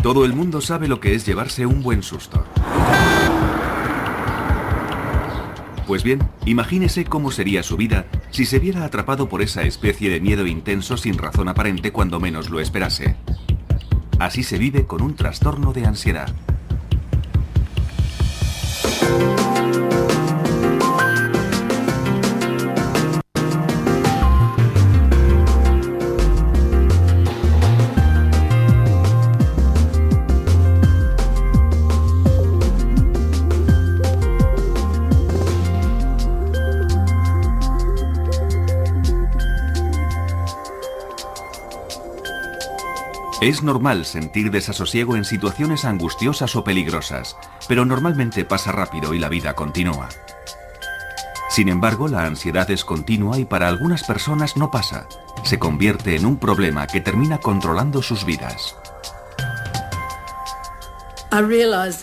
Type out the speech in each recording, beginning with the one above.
Todo el mundo sabe lo que es llevarse un buen susto. Pues bien, imagínese cómo sería su vida si se viera atrapado por esa especie de miedo intenso sin razón aparente cuando menos lo esperase. Así se vive con un trastorno de ansiedad. Es normal sentir desasosiego en situaciones angustiosas o peligrosas, pero normalmente pasa rápido y la vida continúa. Sin embargo, la ansiedad es continua y para algunas personas no pasa. Se convierte en un problema que termina controlando sus vidas.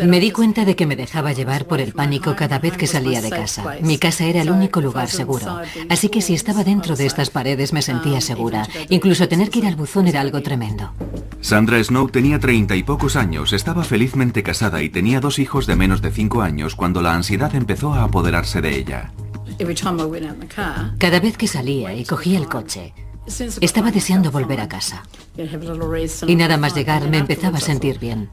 Me di cuenta de que me dejaba llevar por el pánico cada vez que salía de casa. Mi casa era el único lugar seguro, así que si estaba dentro de estas paredes me sentía segura. Incluso tener que ir al buzón era algo tremendo. Sandra Snow tenía 30 y pocos años, estaba felizmente casada y tenía 2 hijos de menos de 5 años cuando la ansiedad empezó a apoderarse de ella. Cada vez que salía y cogía el coche, estaba deseando volver a casa. Y nada más llegar me empezaba a sentir bien.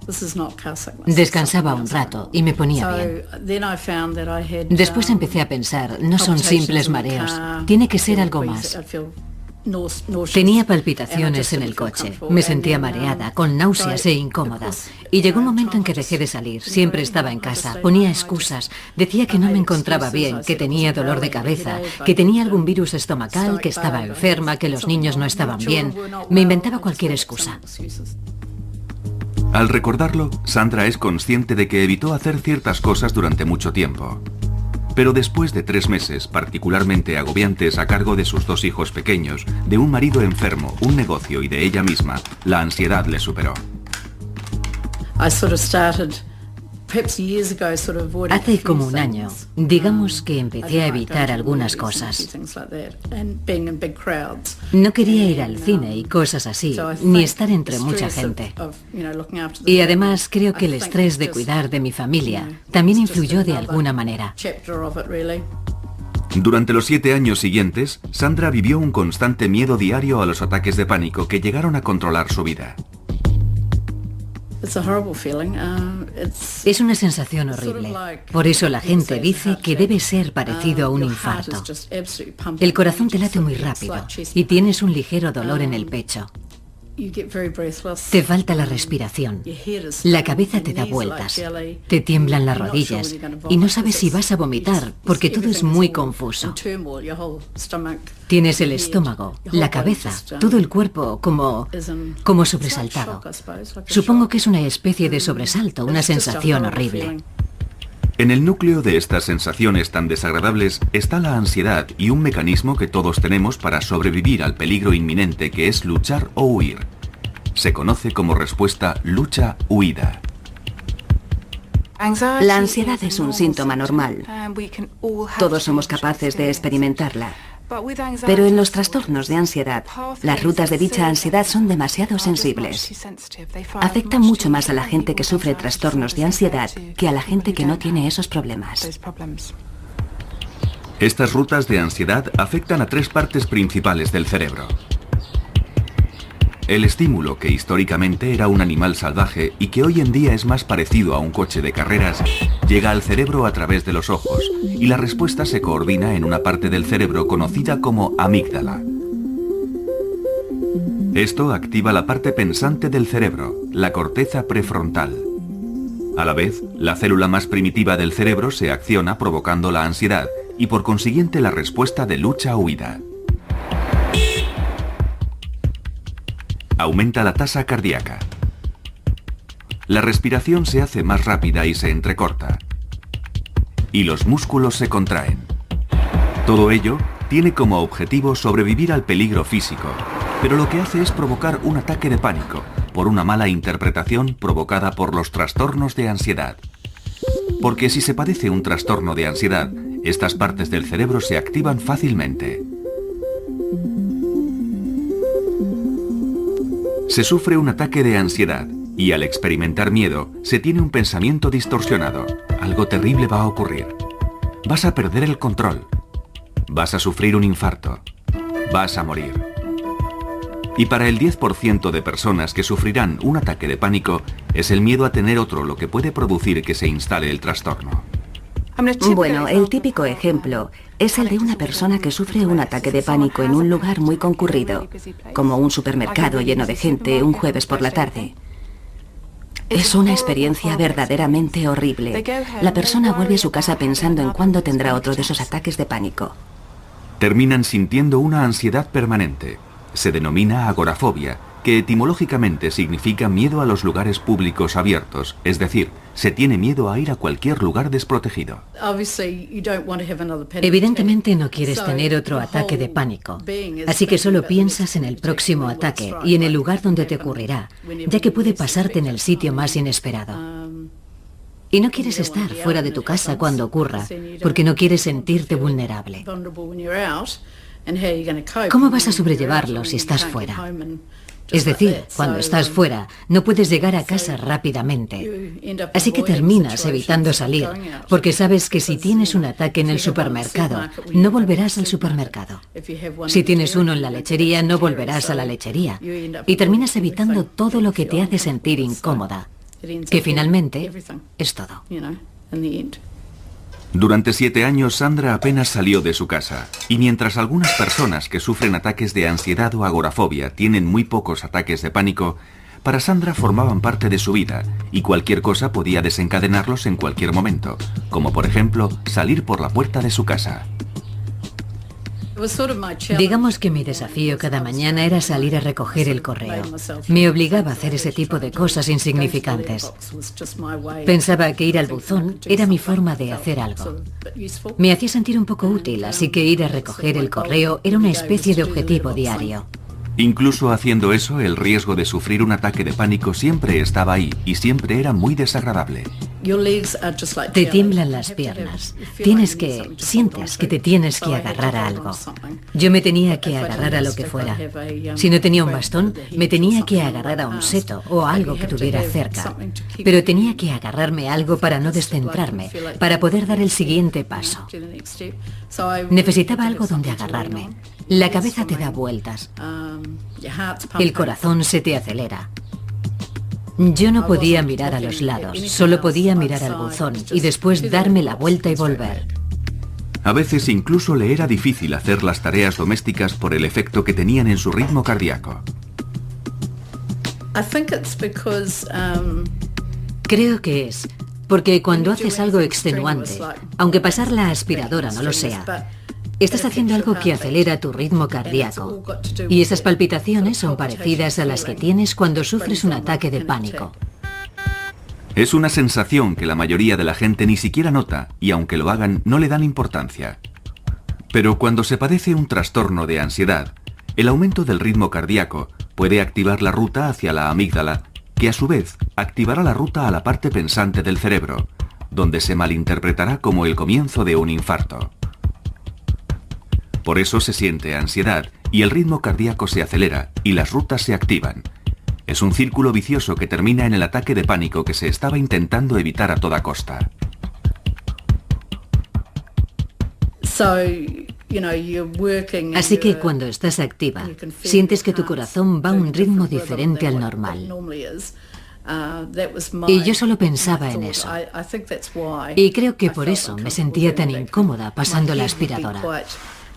Descansaba un rato y me ponía bien. Después empecé a pensar, no son simples mareos, tiene que ser algo más. Tenía palpitaciones en el coche, me sentía mareada, con náuseas e incómoda. Y llegó un momento en que dejé de salir, siempre estaba en casa, ponía excusas, decía que no me encontraba bien, que tenía dolor de cabeza, que tenía algún virus estomacal, que estaba enferma, que los niños no estaban bien. Me inventaba cualquier excusa. Al recordarlo, Sandra es consciente de que evitó hacer ciertas cosas durante mucho tiempo. Pero después de 3 meses, particularmente agobiantes a cargo de sus 2 hijos pequeños, de un marido enfermo, un negocio y de ella misma, la ansiedad le superó. Hace como un año, digamos que empecé a evitar algunas cosas. No quería ir al cine y cosas así, ni estar entre mucha gente. Y además creo que el estrés de cuidar de mi familia también influyó de alguna manera. Durante los 7 años siguientes, Sandra vivió un constante miedo diario a los ataques de pánico que llegaron a controlar su vida. Es una sensación horrible. Por eso la gente dice que debe ser parecido a un infarto. El corazón te late muy rápido y tienes un ligero dolor en el pecho. Te falta la respiración. La cabeza te da vueltas. Te tiemblan las rodillas y no sabes si vas a vomitar porque todo es muy confuso. Tienes el estómago, la cabeza, todo el cuerpo como sobresaltado. Supongo que es una especie de sobresalto, una sensación horrible. En el núcleo de estas sensaciones tan desagradables está la ansiedad y un mecanismo que todos tenemos para sobrevivir al peligro inminente que es luchar o huir. Se conoce como respuesta lucha-huida. La ansiedad es un síntoma normal. Todos somos capaces de experimentarla. Pero en los trastornos de ansiedad, las rutas de dicha ansiedad son demasiado sensibles. Afectan mucho más a la gente que sufre trastornos de ansiedad que a la gente que no tiene esos problemas. Estas rutas de ansiedad afectan a 3 partes principales del cerebro. El estímulo, que históricamente era un animal salvaje y que hoy en día es más parecido a un coche de carreras, llega al cerebro a través de los ojos y la respuesta se coordina en una parte del cerebro conocida como amígdala. Esto activa la parte pensante del cerebro, la corteza prefrontal. A la vez, la célula más primitiva del cerebro se acciona provocando la ansiedad y por consiguiente la respuesta de lucha-huida. Aumenta la tasa cardíaca. La respiración se hace más rápida y se entrecorta. Y los músculos se contraen. Todo ello tiene como objetivo sobrevivir al peligro físico, pero lo que hace es provocar un ataque de pánico por una mala interpretación provocada por los trastornos de ansiedad. Porque si se padece un trastorno de ansiedad, estas partes del cerebro se activan fácilmente. Se sufre un ataque de ansiedad Y al experimentar miedo, se tiene un pensamiento distorsionado. Algo terrible va a ocurrir. Vas a perder el control. Vas a sufrir un infarto. Vas a morir. Y para el 10% de personas que sufrirán un ataque de pánico, es el miedo a tener otro lo que puede producir que se instale el trastorno. Bueno, el típico ejemplo es el de una persona que sufre un ataque de pánico en un lugar muy concurrido, como un supermercado lleno de gente un jueves por la tarde. Es una experiencia verdaderamente horrible. La persona vuelve a su casa pensando en cuándo tendrá otro de esos ataques de pánico. Terminan sintiendo una ansiedad permanente. Se denomina agorafobia, que etimológicamente significa miedo a los lugares públicos abiertos, es decir, se tiene miedo a ir a cualquier lugar desprotegido. Evidentemente no quieres tener otro ataque de pánico, así que solo piensas en el próximo ataque y en el lugar donde te ocurrirá, ya que puede pasarte en el sitio más inesperado. Y no quieres estar fuera de tu casa cuando ocurra, porque no quieres sentirte vulnerable. ¿Cómo vas a sobrellevarlo si estás fuera? Es decir, cuando estás fuera, no puedes llegar a casa rápidamente. Así que terminas evitando salir, porque sabes que si tienes un ataque en el supermercado, no volverás al supermercado. Si tienes uno en la lechería, no volverás a la lechería. Y terminas evitando todo lo que te hace sentir incómoda, que finalmente es todo. Durante 7 años, Sandra apenas salió de su casa, y mientras algunas personas que sufren ataques de ansiedad o agorafobia tienen muy pocos ataques de pánico, para Sandra formaban parte de su vida, y cualquier cosa podía desencadenarlos en cualquier momento, como por ejemplo, salir por la puerta de su casa. Digamos que mi desafío cada mañana era salir a recoger el correo. Me obligaba a hacer ese tipo de cosas insignificantes. Pensaba que ir al buzón era mi forma de hacer algo. Me hacía sentir un poco útil, así que ir a recoger el correo era una especie de objetivo diario. Incluso haciendo eso, el riesgo de sufrir un ataque de pánico siempre estaba ahí y siempre era muy desagradable. Te tiemblan las piernas. Sientes que te tienes que agarrar a algo. Yo me tenía que agarrar a lo que fuera. Si no tenía un bastón, me tenía que agarrar a un seto o a algo que tuviera cerca. Pero tenía que agarrarme a algo para no descentrarme, para poder dar el siguiente paso. Necesitaba algo donde agarrarme. La cabeza te da vueltas. El corazón se te acelera. Yo no podía mirar a los lados, solo podía mirar al buzón y después darme la vuelta y volver. A veces incluso le era difícil hacer las tareas domésticas por el efecto que tenían en su ritmo cardíaco. Creo que es porque cuando haces algo extenuante, aunque pasar la aspiradora no lo sea, estás haciendo algo que acelera tu ritmo cardíaco. Y esas palpitaciones son parecidas a las que tienes cuando sufres un ataque de pánico. Es una sensación que la mayoría de la gente ni siquiera nota y aunque lo hagan no le dan importancia. Pero cuando se padece un trastorno de ansiedad, el aumento del ritmo cardíaco puede activar la ruta hacia la amígdala, que a su vez activará la ruta a la parte pensante del cerebro, donde se malinterpretará como el comienzo de un infarto. Por eso se siente ansiedad y el ritmo cardíaco se acelera y las rutas se activan. Es un círculo vicioso que termina en el ataque de pánico que se estaba intentando evitar a toda costa. Así que cuando estás activa, sientes que tu corazón va a un ritmo diferente al normal. Y yo solo pensaba en eso. Y creo que por eso me sentía tan incómoda pasando la aspiradora.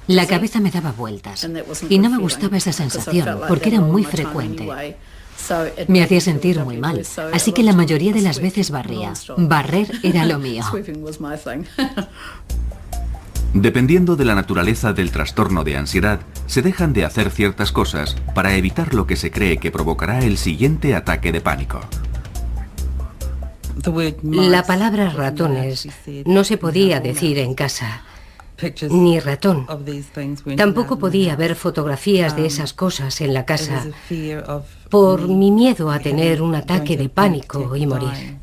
La cabeza me daba vueltas y no me gustaba esa sensación porque era muy frecuente. Me hacía sentir muy mal, así que la mayoría de las veces barría. Barrer era lo mío. Dependiendo de la naturaleza del trastorno de ansiedad, se dejan de hacer ciertas cosas para evitar lo que se cree que provocará el siguiente ataque de pánico. La palabra ratones no se podía decir en casa. Ni ratón. Tampoco podía ver fotografías de esas cosas en la casa por mi miedo a tener un ataque de pánico y morir.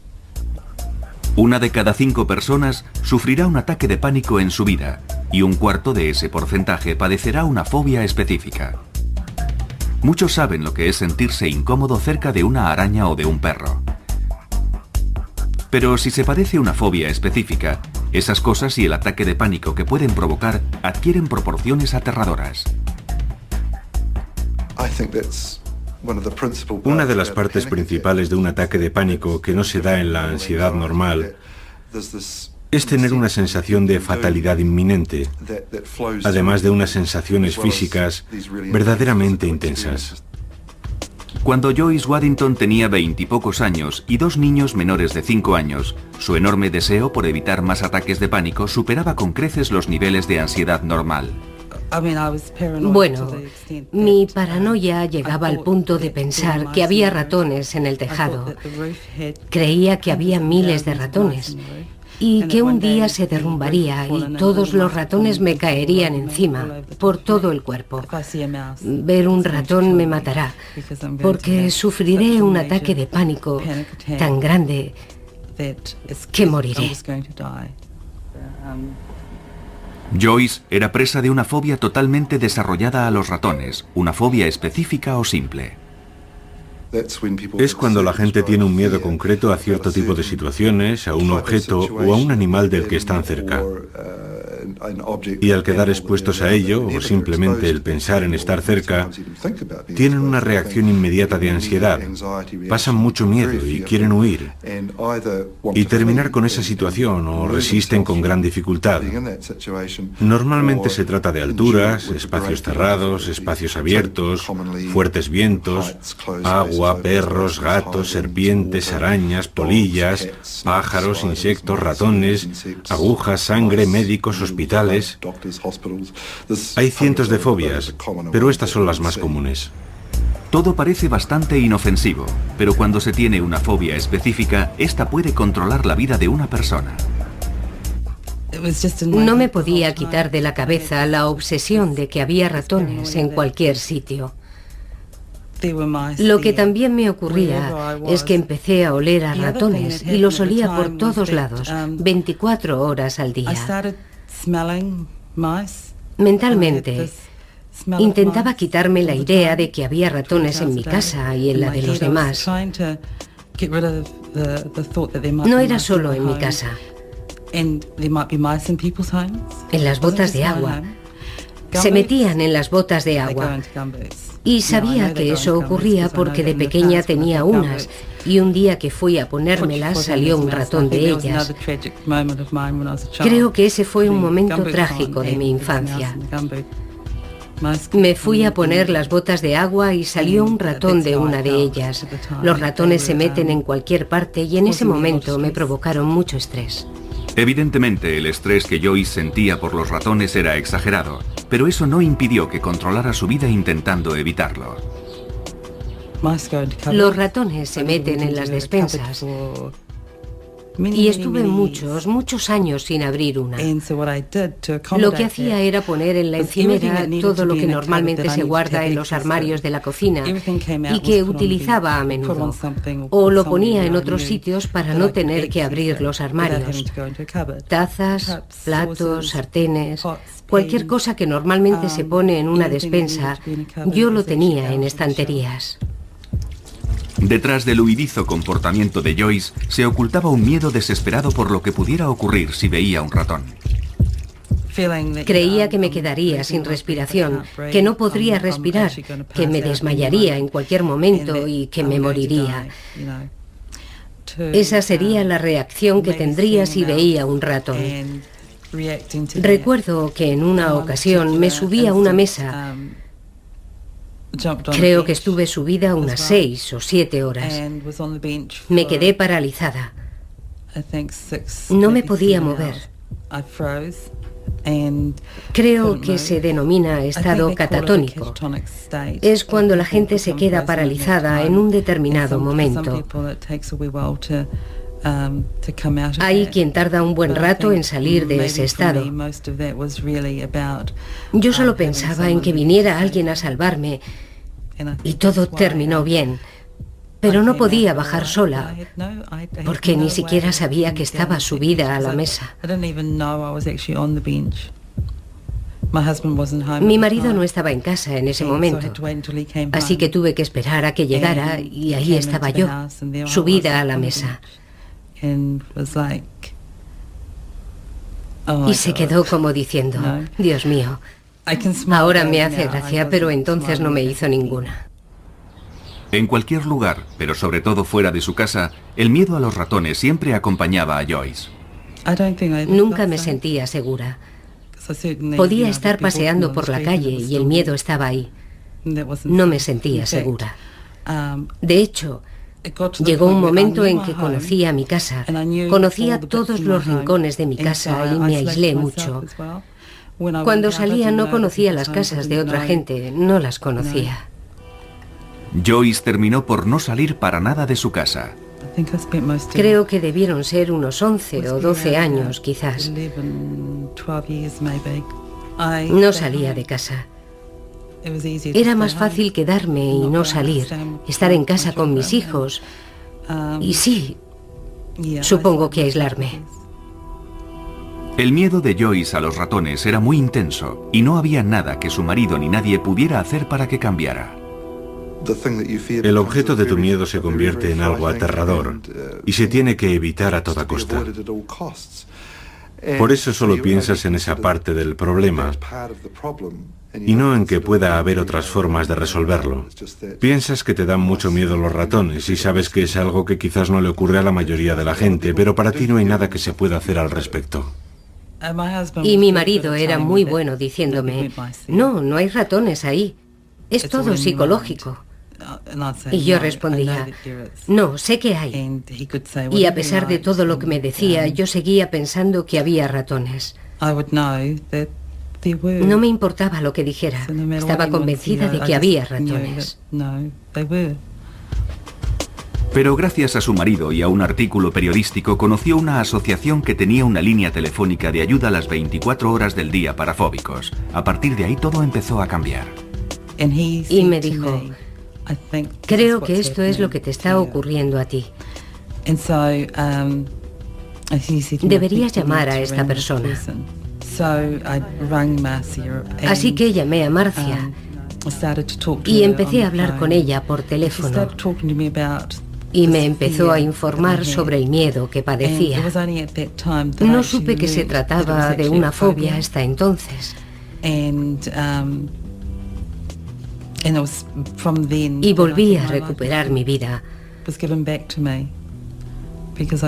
1 de cada 5 personas sufrirá un ataque de pánico en su vida y 1/4 de ese porcentaje padecerá una fobia específica. Muchos saben lo que es sentirse incómodo cerca de una araña o de un perro. Pero si se padece una fobia específica, esas cosas y el ataque de pánico que pueden provocar adquieren proporciones aterradoras. Una de las partes principales de un ataque de pánico que no se da en la ansiedad normal es tener una sensación de fatalidad inminente, además de unas sensaciones físicas verdaderamente intensas. Cuando Joyce Waddington tenía 20 y pocos años y 2 niños menores de 5 años, su enorme deseo por evitar más ataques de pánico superaba con creces los niveles de ansiedad normal. Bueno, mi paranoia llegaba al punto de pensar que había ratones en el tejado. Creía que había miles de ratones y que un día se derrumbaría y todos los ratones me caerían encima, por todo el cuerpo. Ver un ratón me matará, porque sufriré un ataque de pánico tan grande que moriré. Joyce era presa de una fobia totalmente desarrollada a los ratones, una fobia específica o simple. Es cuando la gente tiene un miedo concreto a cierto tipo de situaciones, a un objeto o a un animal del que están cerca. Y al quedar expuestos a ello, o simplemente el pensar en estar cerca, tienen una reacción inmediata de ansiedad, pasan mucho miedo y quieren huir, y terminar con esa situación o resisten con gran dificultad. Normalmente se trata de alturas, espacios cerrados, espacios abiertos, fuertes vientos, agua, perros, gatos, serpientes, arañas, polillas, pájaros, insectos, ratones, agujas, sangre, médicos, hospitales. Hay cientos de fobias, pero estas son las más comunes. Todo parece bastante inofensivo, pero cuando se tiene una fobia específica, esta puede controlar la vida de una persona. No me podía quitar de la cabeza la obsesión de que había ratones en cualquier sitio. Lo que también me ocurría es que empecé a oler a ratones y los olía por todos lados, 24 horas al día. Mentalmente, intentaba quitarme la idea de que había ratones en mi casa y en la de los demás. No era solo en mi casa. En las botas de agua. Se metían en las botas de agua. Y sabía que eso ocurría porque de pequeña tenía unas, y un día que fui a ponérmelas salió un ratón de ellas. Creo que ese fue un momento trágico de mi infancia. Me fui a poner las botas de agua y salió un ratón de una de ellas. Los ratones se meten en cualquier parte y en ese momento me provocaron mucho estrés. Evidentemente, el estrés que Joyce sentía por los ratones era exagerado, pero eso no impidió que controlara su vida intentando evitarlo. Los ratones se meten en las despensas y estuve muchos años sin abrir una. Lo que hacía era poner en la encimera todo lo que normalmente se guarda en los armarios de la cocina y que utilizaba a menudo. O lo ponía en otros sitios para no tener que abrir los armarios. Tazas, platos, sartenes, cualquier cosa que normalmente se pone en una despensa, yo lo tenía en estanterías. Detrás del huidizo comportamiento de Joyce se ocultaba un miedo desesperado por lo que pudiera ocurrir si veía un ratón. Creía que me quedaría sin respiración, que no podría respirar, que me desmayaría en cualquier momento y que me moriría. Esa sería la reacción que tendría si veía un ratón. Recuerdo que en una ocasión me subí a una mesa. Creo que estuve subida unas 6 o 7 horas. Me quedé paralizada. No me podía mover. Creo que se denomina estado catatónico. Es cuando la gente se queda paralizada en un determinado momento. Hay quien tarda un buen rato en salir de ese estado. Yo solo pensaba en que viniera alguien a salvarme y todo terminó bien, pero no podía bajar sola porque ni siquiera sabía que estaba subida a la mesa. Mi marido no estaba en casa en ese momento, así que tuve que esperar a que llegara y ahí estaba yo, subida a la mesa. Y se quedó como diciendo, Dios mío, ahora me hace gracia, pero entonces no me hizo ninguna. En cualquier lugar, pero sobre todo fuera de su casa, el miedo a los ratones siempre acompañaba a Joyce. Nunca me sentía segura. Podía estar paseando por la calle y el miedo estaba ahí. No me sentía segura. De hecho, llegó un momento en que conocía mi casa, conocía todos los rincones de mi casa y me aislé mucho. Cuando salía no conocía las casas de otra gente, no las conocía. Joyce terminó por no salir para nada de su casa. Creo que debieron ser unos 11 o 12 años, quizás. No salía de casa. Era más fácil quedarme y no salir, estar en casa con mis hijos. Y sí, supongo que aislarme. El miedo de Joyce a los ratones era muy intenso y no había nada que su marido ni nadie pudiera hacer para que cambiara. El objeto de tu miedo se convierte en algo aterrador y se tiene que evitar a toda costa. Por eso solo piensas en esa parte del problema y no en que pueda haber otras formas de resolverlo. Piensas que te dan mucho miedo los ratones y sabes que es algo que quizás no le ocurre a la mayoría de la gente, pero para ti no hay nada que se pueda hacer al respecto. Y mi marido era muy bueno diciéndome, no, no hay ratones ahí, es todo psicológico. Y yo respondía, no, sé que hay. Y a pesar de todo lo que me decía, yo seguía pensando que había ratones. No me importaba lo que dijera, estaba convencida de que había ratones. Pero gracias a su marido y a un artículo periodístico conoció una asociación que tenía una línea telefónica de ayuda a las 24 horas del día para fóbicos. A partir de ahí todo empezó a cambiar. Y me dijo, creo que esto es lo que te está ocurriendo a ti. Deberías llamar a esta persona. Así que llamé a Marcia y empecé a hablar con ella por teléfono. Y me empezó a informar sobre el miedo que padecía. No supe que se trataba de una fobia hasta entonces. Y volví a recuperar mi vida,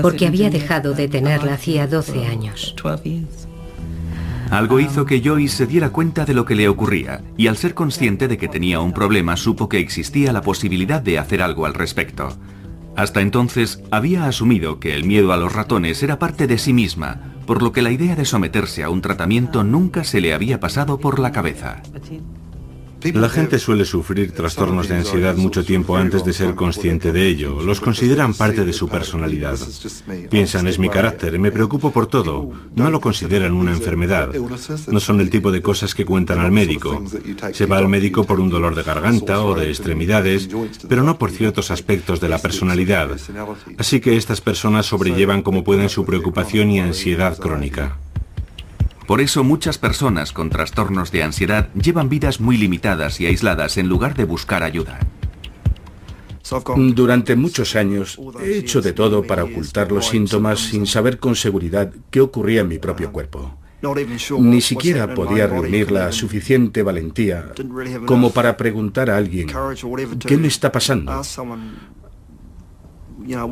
porque había dejado de tenerla hacía 12 años. Algo hizo que Joyce se diera cuenta de lo que le ocurría, y al ser consciente de que tenía un problema, supo que existía la posibilidad de hacer algo al respecto. Hasta entonces, había asumido que el miedo a los ratones era parte de sí misma, por lo que la idea de someterse a un tratamiento nunca se le había pasado por la cabeza. La gente suele sufrir trastornos de ansiedad mucho tiempo antes de ser consciente de ello. Los consideran parte de su personalidad. Piensan, es mi carácter, me preocupo por todo. No lo consideran una enfermedad. No son el tipo de cosas que cuentan al médico. Se va al médico por un dolor de garganta o de extremidades, pero no por ciertos aspectos de la personalidad. Así que estas personas sobrellevan como pueden su preocupación y ansiedad crónica. Por eso muchas personas con trastornos de ansiedad llevan vidas muy limitadas y aisladas en lugar de buscar ayuda. Durante muchos años he hecho de todo para ocultar los síntomas sin saber con seguridad qué ocurría en mi propio cuerpo. Ni siquiera podía reunir la suficiente valentía como para preguntar a alguien, ¿qué me está pasando?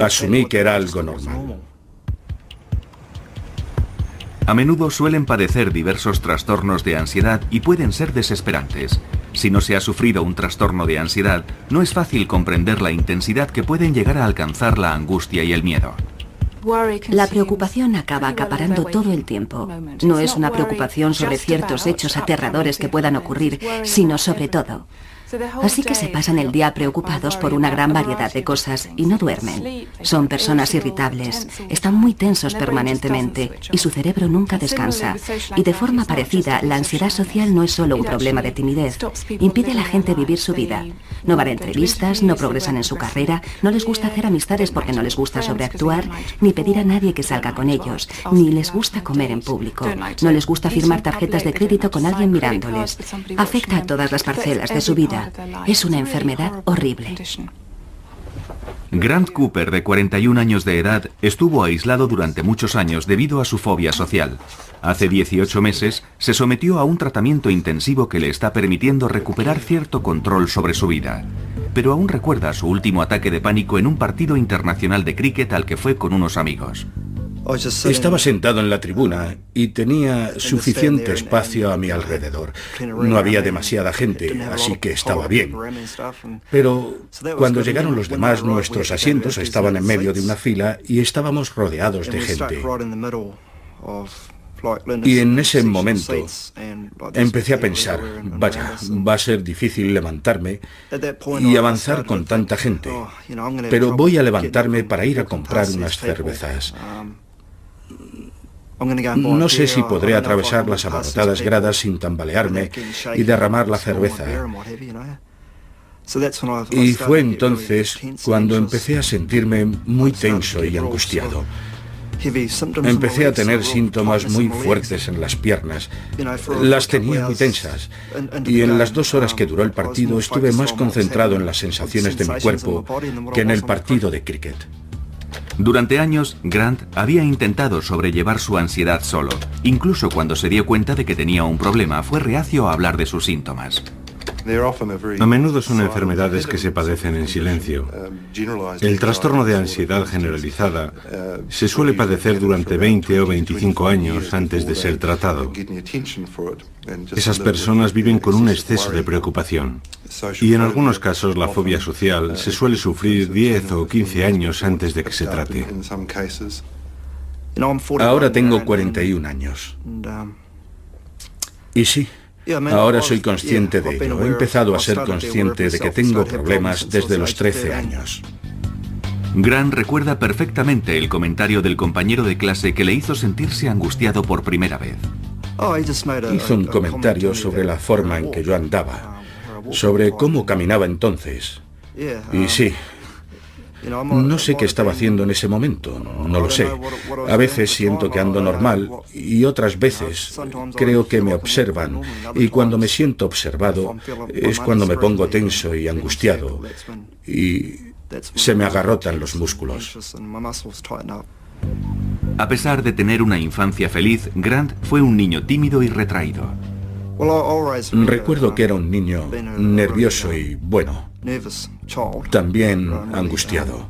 Asumí que era algo normal. A menudo suelen padecer diversos trastornos de ansiedad y pueden ser desesperantes. Si no se ha sufrido un trastorno de ansiedad, no es fácil comprender la intensidad que pueden llegar a alcanzar la angustia y el miedo. La preocupación acaba acaparando todo el tiempo. No es una preocupación sobre ciertos hechos aterradores que puedan ocurrir, sino sobre todo. Así que se pasan el día preocupados por una gran variedad de cosas y no duermen. Son personas irritables, están muy tensos permanentemente y su cerebro nunca descansa. Y de forma parecida, la ansiedad social no es solo un problema de timidez. Impide a la gente vivir su vida. No van a entrevistas, no progresan en su carrera, no les gusta hacer amistades porque no les gusta sobreactuar, ni pedir a nadie que salga con ellos, ni les gusta comer en público. No les gusta firmar tarjetas de crédito con alguien mirándoles. Afecta a todas las parcelas de su vida. Es una enfermedad horrible. Grant Cooper, de 41 años de edad, estuvo aislado durante muchos años debido a su fobia social. Hace 18 meses se sometió a un tratamiento intensivo que le está permitiendo recuperar cierto control sobre su vida. Pero aún recuerda su último ataque de pánico en un partido internacional de cricket al que fue con unos amigos. Estaba sentado en la tribuna y tenía suficiente espacio a mi alrededor. No había demasiada gente, así que estaba bien. Pero cuando llegaron los demás, nuestros asientos estaban en medio de una fila y estábamos rodeados de gente. Y en ese momento empecé a pensar, vaya, va a ser difícil levantarme y avanzar con tanta gente, pero voy a levantarme para ir a comprar unas cervezas. No sé si podré atravesar las abarrotadas gradas sin tambalearme y derramar la cerveza. Y fue entonces cuando empecé a sentirme muy tenso y angustiado. Empecé a tener síntomas muy fuertes en las piernas. Las tenía muy tensas. Y en las 2 horas que duró el partido estuve más concentrado en las sensaciones de mi cuerpo que en el partido de cricket. Durante años, Grant había intentado sobrellevar su ansiedad solo. Incluso cuando se dio cuenta de que tenía un problema, fue reacio a hablar de sus síntomas. A menudo son enfermedades que se padecen en silencio. El trastorno de ansiedad generalizada se suele padecer durante 20 o 25 años antes de ser tratado. Esas personas viven con un exceso de preocupación. Y en algunos casos la fobia social se suele sufrir 10 o 15 años antes de que se trate. Ahora tengo 41 años. Y sí, ahora soy consciente de ello. He empezado a ser consciente de que tengo problemas desde los 13 años. Grant recuerda perfectamente el comentario del compañero de clase que le hizo sentirse angustiado por primera vez. Hizo un comentario sobre la forma en que yo andaba, sobre cómo caminaba entonces. Y sí, no sé qué estaba haciendo en ese momento, no lo sé. A veces siento que ando normal y otras veces creo que me observan. Y cuando me siento observado es cuando me pongo tenso y angustiado y se me agarrotan los músculos. A pesar de tener una infancia feliz, Grant fue un niño tímido y retraído. Recuerdo que era un niño nervioso y, bueno, también angustiado.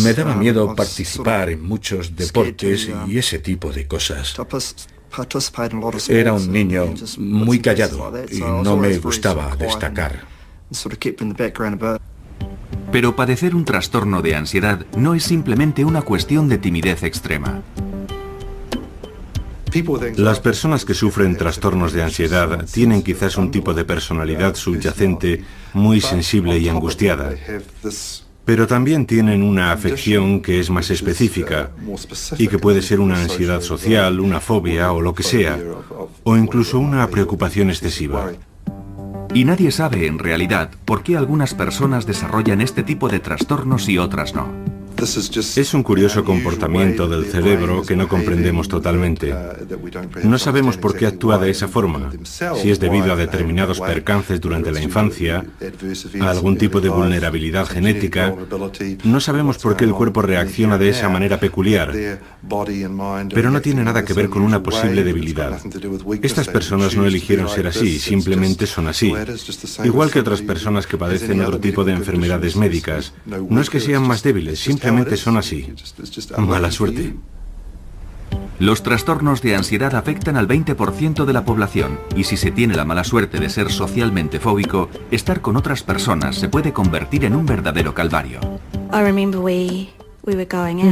Me daba miedo participar en muchos deportes y ese tipo de cosas. Era un niño muy callado y no me gustaba destacar. Pero padecer un trastorno de ansiedad no es simplemente una cuestión de timidez extrema. Las personas que sufren trastornos de ansiedad tienen quizás un tipo de personalidad subyacente muy sensible y angustiada, pero también tienen una afección que es más específica y que puede ser una ansiedad social, una fobia o lo que sea, o incluso una preocupación excesiva. Y nadie sabe en realidad por qué algunas personas desarrollan este tipo de trastornos y otras no. Es un curioso comportamiento del cerebro que no comprendemos totalmente. No sabemos por qué actúa de esa forma, si es debido a determinados percances durante la infancia, a algún tipo de vulnerabilidad genética. No sabemos por qué el cuerpo reacciona de esa manera peculiar, pero no tiene nada que ver con una posible debilidad. Estas personas no eligieron ser así, simplemente son así. Igual que otras personas que padecen otro tipo de enfermedades médicas. No es que sean más débiles, simplemente son así. Mala suerte. Los trastornos de ansiedad afectan al 20% de la población y si se tiene la mala suerte de ser socialmente fóbico, estar con otras personas se puede convertir en un verdadero calvario.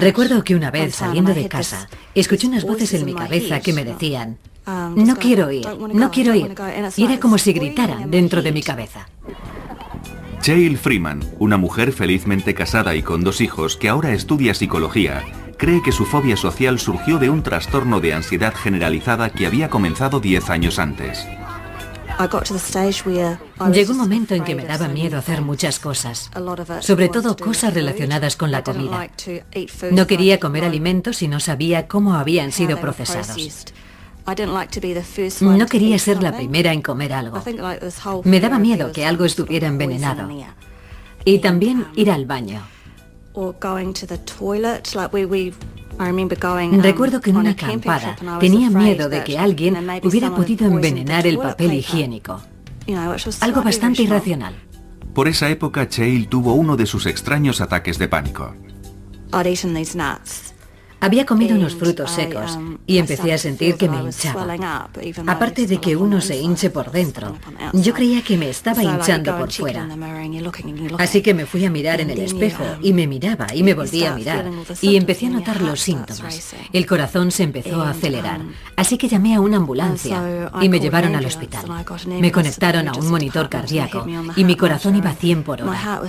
Recuerdo que una vez, saliendo de casa, escuché unas voces en mi cabeza que me decían: No quiero ir, no quiero ir. Y era como si gritaran dentro de mi cabeza. Cheryl Freeman, una mujer felizmente casada y con 2 hijos que ahora estudia psicología, cree que su fobia social surgió de un trastorno de ansiedad generalizada que había comenzado 10 años antes. Llegó un momento en que me daba miedo hacer muchas cosas, sobre todo cosas relacionadas con la comida. No quería comer alimentos si no sabía cómo habían sido procesados. No quería ser la primera en comer algo. Me daba miedo que algo estuviera envenenado. Y también ir al baño. Recuerdo que en una acampada tenía miedo de que alguien hubiera podido envenenar el papel higiénico. Algo bastante irracional. Por esa época, Cheryl tuvo uno de sus extraños ataques de pánico. Había comido unos frutos secos y empecé a sentir que me hinchaba. Aparte de que uno se hinche por dentro, yo creía que me estaba hinchando por fuera. Así que me fui a mirar en el espejo y me miraba y me volví a mirar y empecé a notar los síntomas. El corazón se empezó a acelerar, así que llamé a una ambulancia y me llevaron al hospital. Me conectaron a un monitor cardíaco y mi corazón iba a 100 por hora.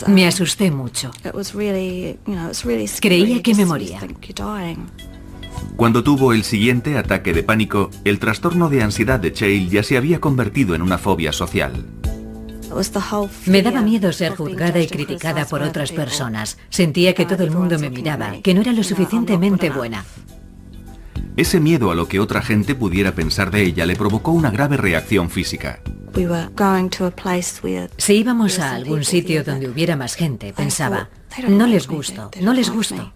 Me asusté mucho. Creía que me moría. Cuando tuvo el siguiente ataque de pánico, el trastorno de ansiedad de Cheryl ya se había convertido en una fobia social. Me daba miedo ser juzgada y criticada por otras personas. Sentía que todo el mundo me miraba, que no era lo suficientemente buena. Ese miedo a lo que otra gente pudiera pensar de ella le provocó una grave reacción física. Si íbamos a algún sitio donde hubiera más gente, pensaba, no les gusto, no les gusto.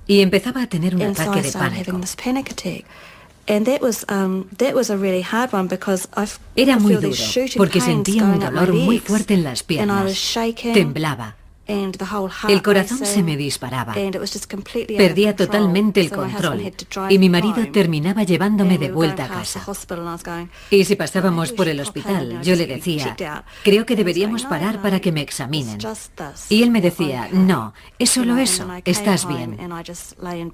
Y empezaba a tener un ataque de pánico. Era muy duro, porque sentía un dolor muy fuerte en las piernas. Temblaba. El corazón se me disparaba. Perdía totalmente el control y mi marido terminaba llevándome de vuelta a casa. Y si pasábamos por el hospital, yo le decía, creo que deberíamos parar para que me examinen. Y él me decía, no, es solo eso, estás bien.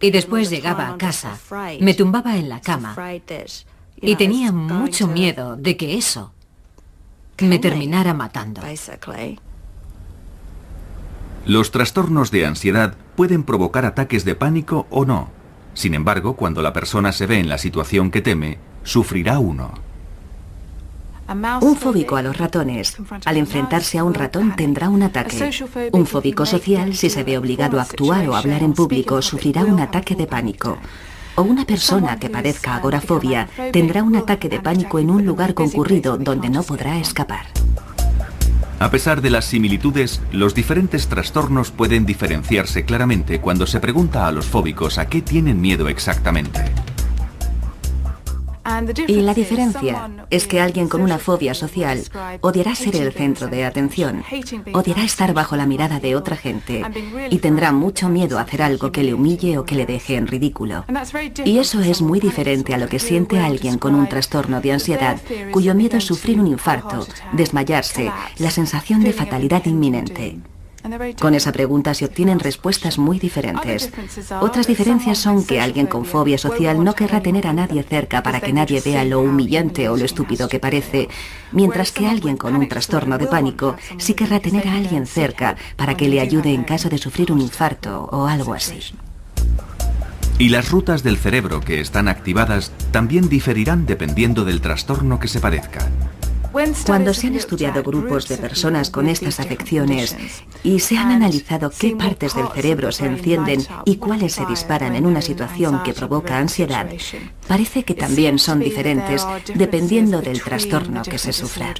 Y después llegaba a casa, me tumbaba en la cama y tenía mucho miedo de que eso me terminara matando. Los trastornos de ansiedad pueden provocar ataques de pánico o no. Sin embargo, cuando la persona se ve en la situación que teme, sufrirá uno. Un fóbico a los ratones, al enfrentarse a un ratón, tendrá un ataque. Un fóbico social, si se ve obligado a actuar o hablar en público, sufrirá un ataque de pánico. O una persona que padezca agorafobia tendrá un ataque de pánico en un lugar concurrido donde no podrá escapar. A pesar de las similitudes, los diferentes trastornos pueden diferenciarse claramente cuando se pregunta a los fóbicos a qué tienen miedo exactamente. Y la diferencia es que alguien con una fobia social odiará ser el centro de atención, odiará estar bajo la mirada de otra gente y tendrá mucho miedo a hacer algo que le humille o que le deje en ridículo. Y eso es muy diferente a lo que siente alguien con un trastorno de ansiedad cuyo miedo es sufrir un infarto, desmayarse, la sensación de fatalidad inminente. Con esa pregunta se obtienen respuestas muy diferentes. Otras diferencias son que alguien con fobia social no querrá tener a nadie cerca para que nadie vea lo humillante o lo estúpido que parece, mientras que alguien con un trastorno de pánico sí querrá tener a alguien cerca para que le ayude en caso de sufrir un infarto o algo así. Y las rutas del cerebro que están activadas también diferirán dependiendo del trastorno que se padezca. Cuando se han estudiado grupos de personas con estas afecciones y se han analizado qué partes del cerebro se encienden y cuáles se disparan en una situación que provoca ansiedad, parece que también son diferentes dependiendo del trastorno que se sufra.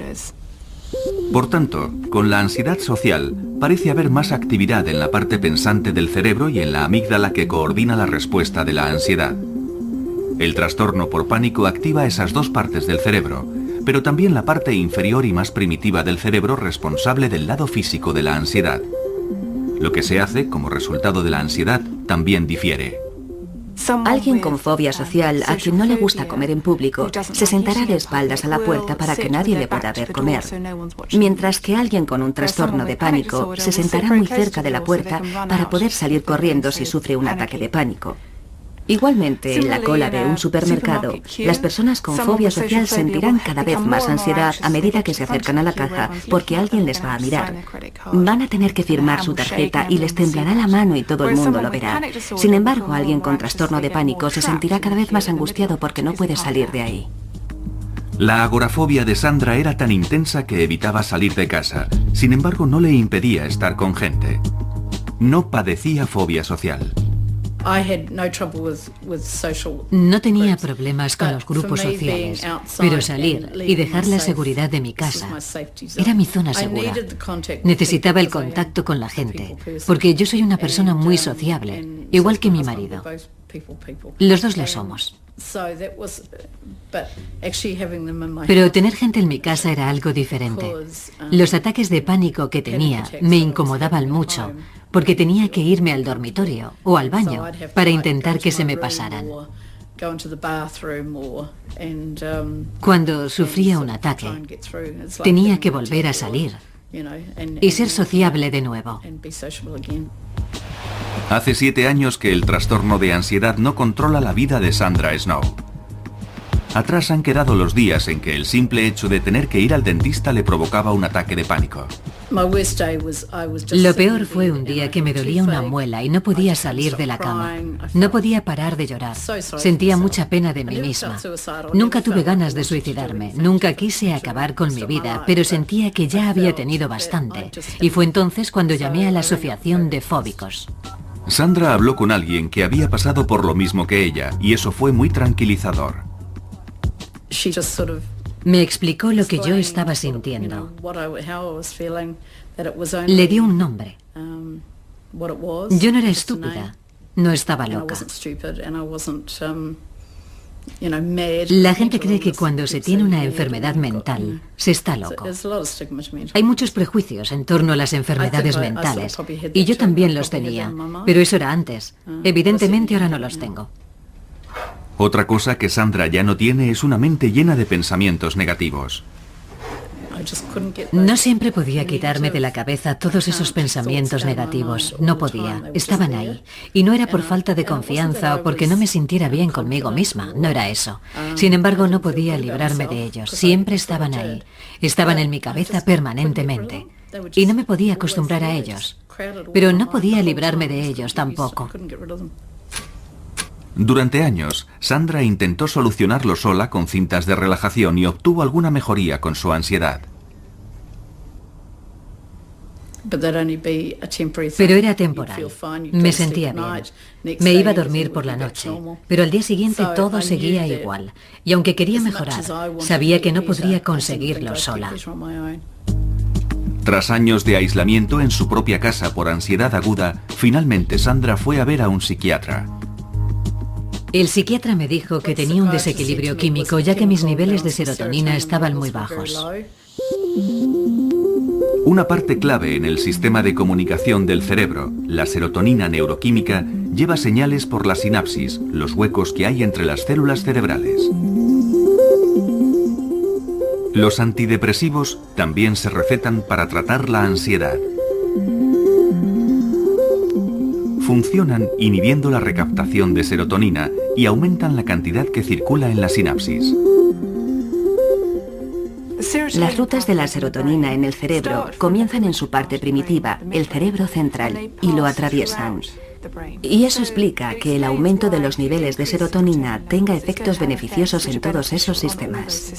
Por tanto, con la ansiedad social parece haber más actividad en la parte pensante del cerebro y en la amígdala que coordina la respuesta de la ansiedad. El trastorno por pánico activa esas dos partes del cerebro, pero también la parte inferior y más primitiva del cerebro responsable del lado físico de la ansiedad. Lo que se hace como resultado de la ansiedad también difiere. Alguien con fobia social a quien no le gusta comer en público se sentará de espaldas a la puerta para que nadie le pueda ver comer, mientras que alguien con un trastorno de pánico se sentará muy cerca de la puerta para poder salir corriendo si sufre un ataque de pánico. Igualmente, en la cola de un supermercado, las personas con fobia social sentirán cada vez más ansiedad a medida que se acercan a la caja porque alguien les va a mirar. Van a tener que firmar su tarjeta y les temblará la mano y todo el mundo lo verá. Sin embargo, alguien con trastorno de pánico se sentirá cada vez más angustiado porque no puede salir de ahí. La agorafobia de Sandra era tan intensa que evitaba salir de casa. Sin embargo, no le impedía estar con gente. No padecía fobia social. No tenía problemas con los grupos sociales, pero salir y dejar la seguridad de mi casa era mi zona segura. Necesitaba el contacto con la gente, porque yo soy una persona muy sociable, igual que mi marido. Los dos lo somos. Pero tener gente en mi casa era algo diferente. Los ataques de pánico que tenía me incomodaban mucho, porque tenía que irme al dormitorio o al baño para intentar que se me pasaran. Cuando sufría un ataque, tenía que volver a salir y ser sociable de nuevo. Hace 7 años que el trastorno de ansiedad no controla la vida de Sandra Snow. Atrás han quedado los días en que el simple hecho de tener que ir al dentista le provocaba un ataque de pánico. Lo peor fue un día que me dolía una muela y no podía salir de la cama. No podía parar de llorar. Sentía mucha pena de mí misma. Nunca tuve ganas de suicidarme. Nunca quise acabar con mi vida, pero sentía que ya había tenido bastante. Y fue entonces cuando llamé a la Asociación de Fóbicos. Sandra habló con alguien que había pasado por lo mismo que ella, y eso fue muy tranquilizador. Me explicó lo que yo estaba sintiendo. Le dio un nombre. Yo no era estúpida, no estaba loca. La gente cree que cuando se tiene una enfermedad mental, se está loco. Hay muchos prejuicios en torno a las enfermedades mentales, y yo también los tenía, pero eso era antes. Evidentemente ahora no los tengo. Otra cosa que Sandra ya no tiene es una mente llena de pensamientos negativos. No siempre podía quitarme de la cabeza todos esos pensamientos negativos. No podía. Estaban ahí. Y no era por falta de confianza o porque no me sintiera bien conmigo misma. No era eso. Sin embargo, no podía librarme de ellos. Siempre estaban ahí. Estaban en mi cabeza permanentemente. Y no me podía acostumbrar a ellos. Pero no podía librarme de ellos tampoco. Durante años, Sandra intentó solucionarlo sola con cintas de relajación y obtuvo alguna mejoría con su ansiedad. Pero era temporal. Me sentía bien. Me iba a dormir por la noche, pero al día siguiente todo seguía igual. Y aunque quería mejorar, sabía que no podría conseguirlo sola. Tras años de aislamiento en su propia casa por ansiedad aguda, finalmente Sandra fue a ver a un psiquiatra. El psiquiatra me dijo que tenía un desequilibrio químico, ya que mis niveles de serotonina estaban muy bajos. Una parte clave en el sistema de comunicación del cerebro, la serotonina neuroquímica, lleva señales por la sinapsis, los huecos que hay entre las células cerebrales. Los antidepresivos también se recetan para tratar la ansiedad. Funcionan inhibiendo la recaptación de serotonina y aumentan la cantidad que circula en la sinapsis. Las rutas de la serotonina en el cerebro comienzan en su parte primitiva, el cerebro central, y lo atraviesan. Y eso explica que el aumento de los niveles de serotonina tenga efectos beneficiosos en todos esos sistemas.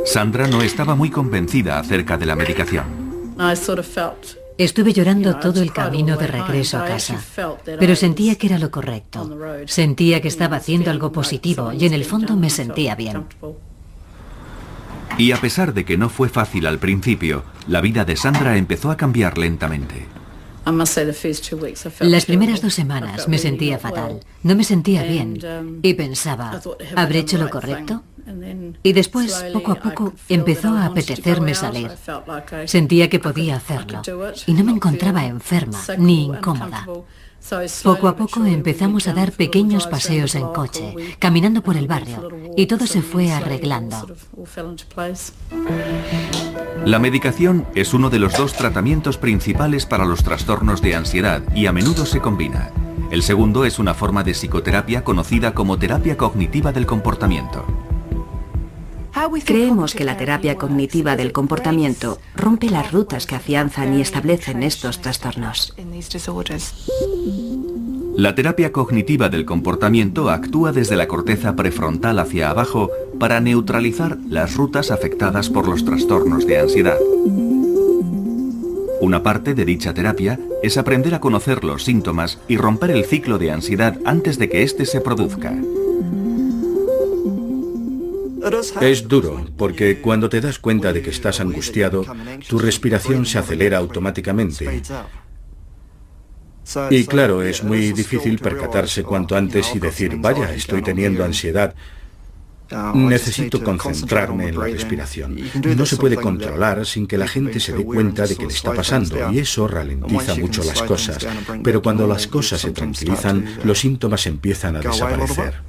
Sandra no estaba muy convencida acerca de la medicación. Estuve llorando todo el camino de regreso a casa, pero sentía que era lo correcto. Sentía que estaba haciendo algo positivo y en el fondo me sentía bien. Y a pesar de que no fue fácil al principio, la vida de Sandra empezó a cambiar lentamente. Las primeras 2 semanas me sentía fatal, no me sentía bien y pensaba, ¿habré hecho lo correcto? Y después, poco a poco, empezó a apetecerme salir. Sentía que podía hacerlo y no me encontraba enferma ni incómoda. Poco a poco empezamos a dar pequeños paseos en coche, caminando por el barrio, y todo se fue arreglando. La medicación es uno de los 2 tratamientos principales para los trastornos de ansiedad y a menudo se combina. El segundo es una forma de psicoterapia conocida como terapia cognitiva del comportamiento. Creemos que la terapia cognitiva del comportamiento rompe las rutas que afianzan y establecen estos trastornos. La terapia cognitiva del comportamiento actúa desde la corteza prefrontal hacia abajo para neutralizar las rutas afectadas por los trastornos de ansiedad. Una parte de dicha terapia es aprender a conocer los síntomas y romper el ciclo de ansiedad antes de que éste se produzca. Es duro, porque cuando te das cuenta de que estás angustiado, tu respiración se acelera automáticamente. Y claro, es muy difícil percatarse cuanto antes y decir, vaya, estoy teniendo ansiedad. Necesito concentrarme en la respiración. No se puede controlar sin que la gente se dé cuenta de que le está pasando, y eso ralentiza mucho las cosas. Pero cuando las cosas se tranquilizan, los síntomas empiezan a desaparecer.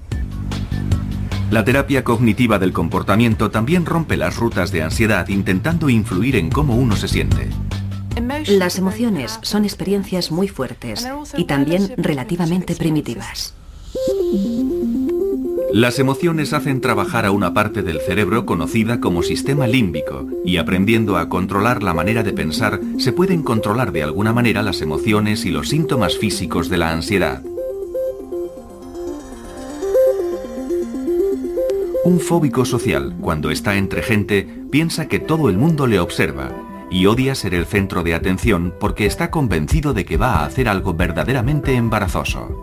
La terapia cognitiva del comportamiento también rompe las rutas de ansiedad intentando influir en cómo uno se siente. Las emociones son experiencias muy fuertes y también relativamente primitivas. Las emociones hacen trabajar a una parte del cerebro conocida como sistema límbico, y aprendiendo a controlar la manera de pensar, se pueden controlar de alguna manera las emociones y los síntomas físicos de la ansiedad. Un fóbico social, cuando está entre gente, piensa que todo el mundo le observa y odia ser el centro de atención porque está convencido de que va a hacer algo verdaderamente embarazoso.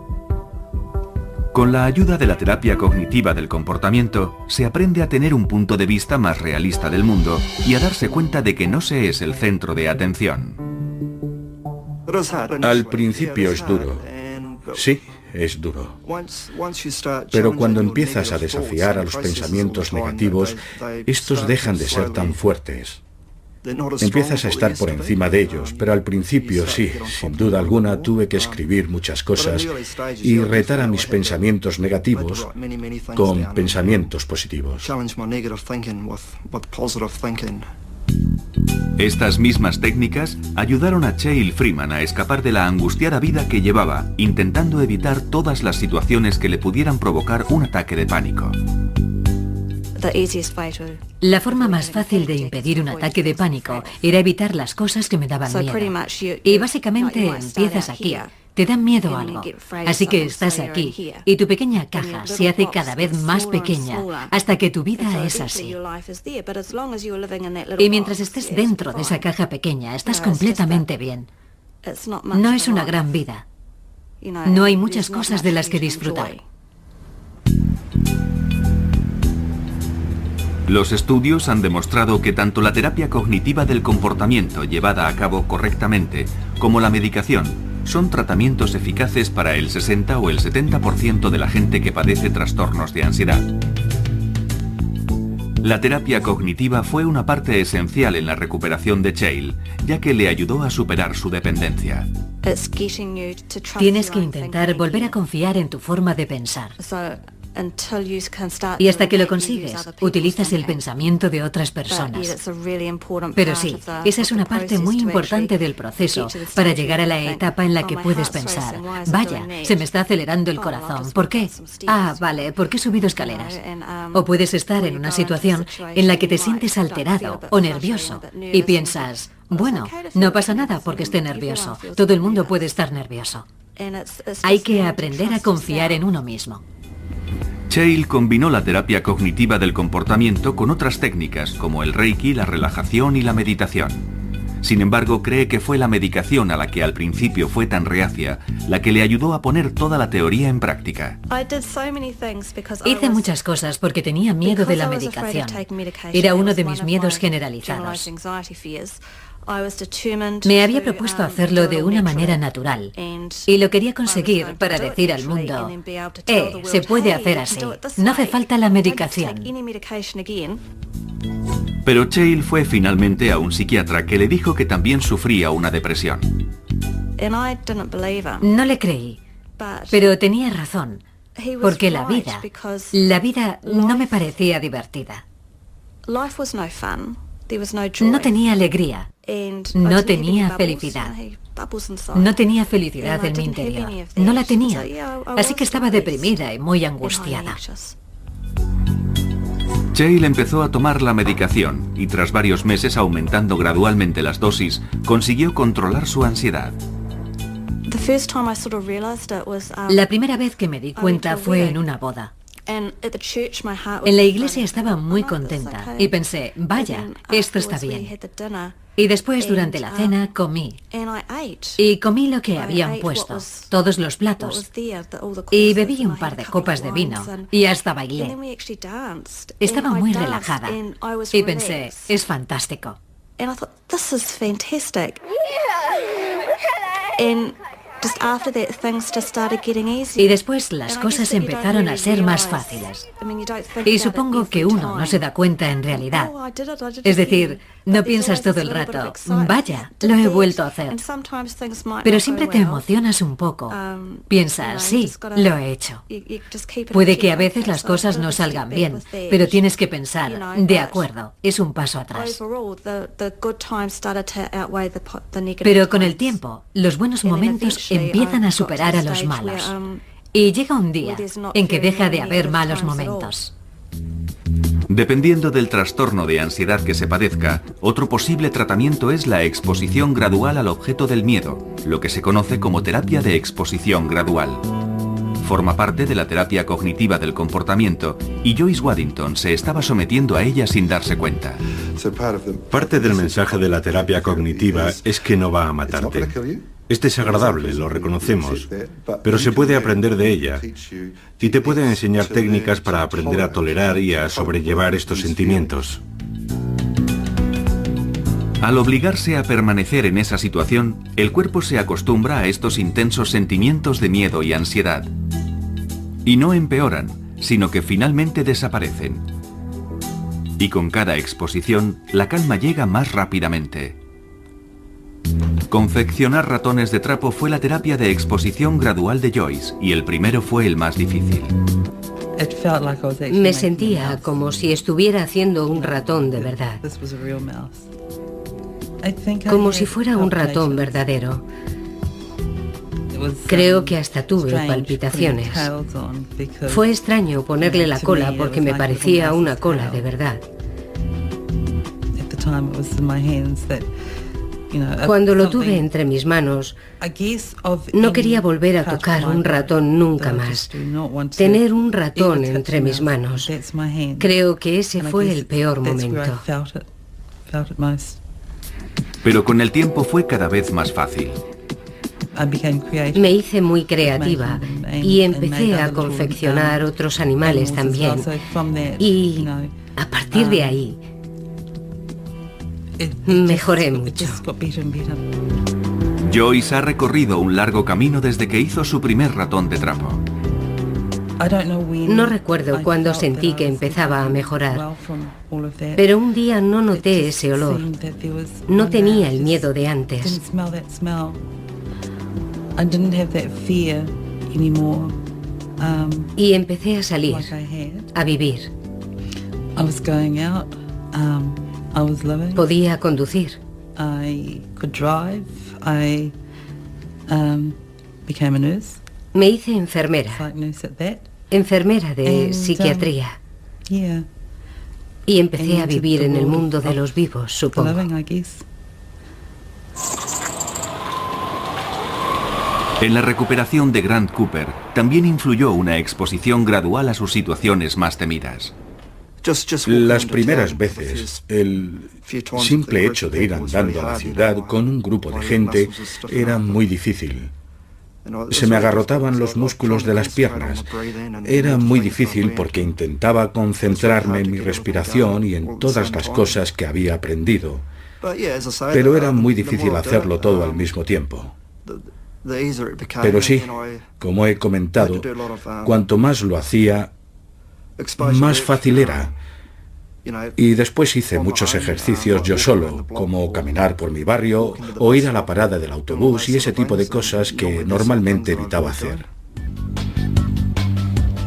Con la ayuda de la terapia cognitiva del comportamiento, se aprende a tener un punto de vista más realista del mundo y a darse cuenta de que no se es el centro de atención. Al principio es duro. Sí, es duro. Pero cuando empiezas a desafiar a los pensamientos negativos, estos dejan de ser tan fuertes. Empiezas a estar por encima de ellos, pero al principio sí, sin duda alguna tuve que escribir muchas cosas y retar a mis pensamientos negativos con pensamientos positivos. Estas mismas técnicas ayudaron a Cheryl Freeman a escapar de la angustiada vida que llevaba, intentando evitar todas las situaciones que le pudieran provocar un ataque de pánico. La forma más fácil de impedir un ataque de pánico era evitar las cosas que me daban miedo. Y básicamente empiezas aquí. Te da miedo algo, así que estás aquí, y tu pequeña caja se hace cada vez más pequeña, hasta que tu vida es así. Y mientras estés dentro de esa caja pequeña, estás completamente bien. No es una gran vida. No hay muchas cosas de las que disfrutar. Los estudios han demostrado que tanto la terapia cognitiva del comportamiento llevada a cabo correctamente, como la medicación, son tratamientos eficaces para el 60 o el 70% de la gente que padece trastornos de ansiedad. La terapia cognitiva fue una parte esencial en la recuperación de Cheryl, ya que le ayudó a superar su dependencia. Tienes que intentar volver a confiar en tu forma de pensar. Y hasta que lo consigues, utilizas el pensamiento de otras personas. Pero sí, esa es una parte muy importante del proceso para llegar a la etapa en la que puedes pensar, vaya, se me está acelerando el corazón, ¿por qué? Ah, vale, porque he subido escaleras. O puedes estar en una situación en la que te sientes alterado o nervioso y piensas, bueno, no pasa nada porque esté nervioso, todo el mundo puede estar nervioso. Hay que aprender a confiar en uno mismo. Cheryl combinó la terapia cognitiva del comportamiento con otras técnicas como el Reiki, la relajación y la meditación. Sin embargo, cree que fue la medicación a la que al principio fue tan reacia la que le ayudó a poner toda la teoría en práctica. Hice muchas cosas porque tenía miedo de la medicación. Era uno de mis miedos generalizados. Me había propuesto hacerlo de una manera natural y lo quería conseguir para decir al mundo, se puede hacer así, no hace falta la medicación. Pero Cheryl fue finalmente a un psiquiatra que le dijo que también sufría una depresión. No le creí, pero tenía razón, porque la vida no me parecía divertida. No tenía alegría, no tenía felicidad. No tenía felicidad en mi interior. No la tenía. Así que estaba deprimida y muy angustiada. Cheryl empezó a tomar la medicación y tras varios meses aumentando gradualmente las dosis, consiguió controlar su ansiedad. La primera vez que me di cuenta fue en una boda. En la iglesia estaba muy contenta y pensé, vaya, esto está bien. Y después, durante la cena, comí. Y comí lo que habían puesto, todos los platos. Y bebí un par de copas de vino y hasta bailé. Estaba muy relajada y pensé, es fantástico. Y después las cosas empezaron a ser más fáciles. Y supongo que uno no se da cuenta en realidad. Es decir, no piensas todo el rato, vaya, lo he vuelto a hacer. Pero siempre te emocionas un poco. Piensas, sí, lo he hecho. Puede que a veces las cosas no salgan bien, pero tienes que pensar, de acuerdo, es un paso atrás. Pero con el tiempo, los buenos momentos empiezan a superar a los malos. Y llega un día en que deja de haber malos momentos. Dependiendo del trastorno de ansiedad que se padezca, otro posible tratamiento es la exposición gradual al objeto del miedo, lo que se conoce como terapia de exposición gradual. Forma parte de la terapia cognitiva del comportamiento y Joyce Waddington se estaba sometiendo a ella sin darse cuenta. Parte del mensaje de la terapia cognitiva es que no va a matarte. Es desagradable, lo reconocemos, pero se puede aprender de ella y te puede enseñar técnicas para aprender a tolerar y a sobrellevar estos sentimientos. Al obligarse a permanecer en esa situación, el cuerpo se acostumbra a estos intensos sentimientos de miedo y ansiedad. Y no empeoran, sino que finalmente desaparecen. Y con cada exposición, la calma llega más rápidamente. Confeccionar ratones de trapo fue la terapia de exposición gradual de Joyce, y el primero fue el más difícil. Me sentía como si estuviera haciendo un ratón de verdad. Como si fuera un ratón verdadero. Creo que hasta tuve palpitaciones. Fue extraño ponerle la cola porque me parecía una cola de verdad. Cuando lo tuve entre mis manos, no quería volver a tocar un ratón nunca más. Tener un ratón entre mis manos. Creo que ese fue el peor momento. Pero con el tiempo fue cada vez más fácil. Me hice muy creativa y empecé a confeccionar otros animales también. Y a partir de ahí, mejoré mucho. Joyce ha recorrido un largo camino desde que hizo su primer ratón de trapo. No recuerdo cuándo sentí que empezaba a mejorar, pero un día no noté ese olor. No tenía el miedo de antes. Y empecé a salir, a vivir. Podía conducir. Me hice enfermera. Enfermera de psiquiatría. Y empecé a vivir en el mundo de los vivos, supongo. En la recuperación de Grant Cooper también influyó una exposición gradual a sus situaciones más temidas. Las primeras veces, el simple hecho de ir andando a la ciudad con un grupo de gente era muy difícil. Se me agarrotaban los músculos de las piernas. Era muy difícil porque intentaba concentrarme en mi respiración y en todas las cosas que había aprendido. Pero era muy difícil hacerlo todo al mismo tiempo. Pero sí, como he comentado, cuanto más lo hacía, más fácil era. Y después hice muchos ejercicios yo solo, como caminar por mi barrio o ir a la parada del autobús y ese tipo de cosas que normalmente evitaba hacer.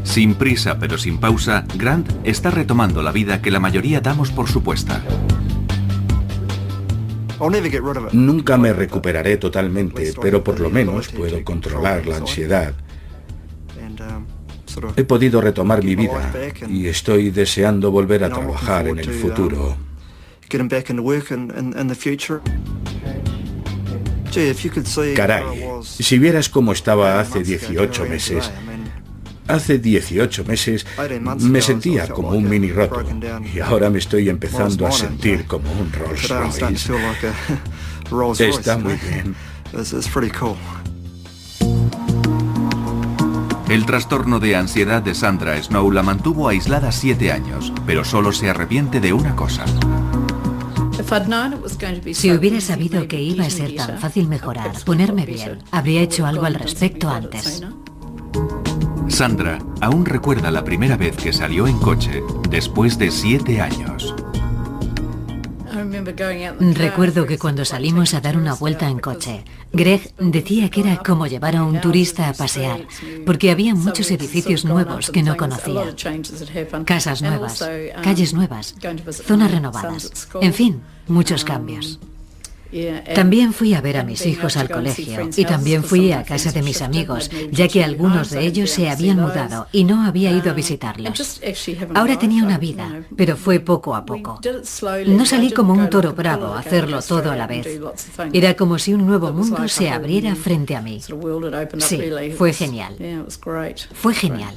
Sin prisa pero sin pausa, Grant está retomando la vida que la mayoría damos por supuesta. Nunca me recuperaré totalmente, pero por lo menos puedo controlar la ansiedad. He podido retomar mi vida y estoy deseando volver a trabajar en el futuro. Caray, si vieras cómo estaba hace 18 meses. Hace 18 meses me sentía como un mini roto y ahora me estoy empezando a sentir como un Rolls Royce. Está muy bien. El trastorno de ansiedad de Sandra Snow la mantuvo aislada 7 años, pero solo se arrepiente de una cosa. Si hubiera sabido que iba a ser tan fácil mejorar, ponerme bien, habría hecho algo al respecto antes. Sandra aún recuerda la primera vez que salió en coche, después de 7 años. Recuerdo que cuando salimos a dar una vuelta en coche, Greg decía que era como llevar a un turista a pasear, porque había muchos edificios nuevos que no conocía. Casas nuevas, calles nuevas, zonas renovadas, en fin, muchos cambios. También fui a ver a mis hijos al colegio y también fui a casa de mis amigos, ya que algunos de ellos se habían mudado y no había ido a visitarlos. Ahora tenía una vida, pero fue poco a poco. No salí como un toro bravo a hacerlo todo a la vez. Era como si un nuevo mundo se abriera frente a mí. Sí, fue genial. Fue genial.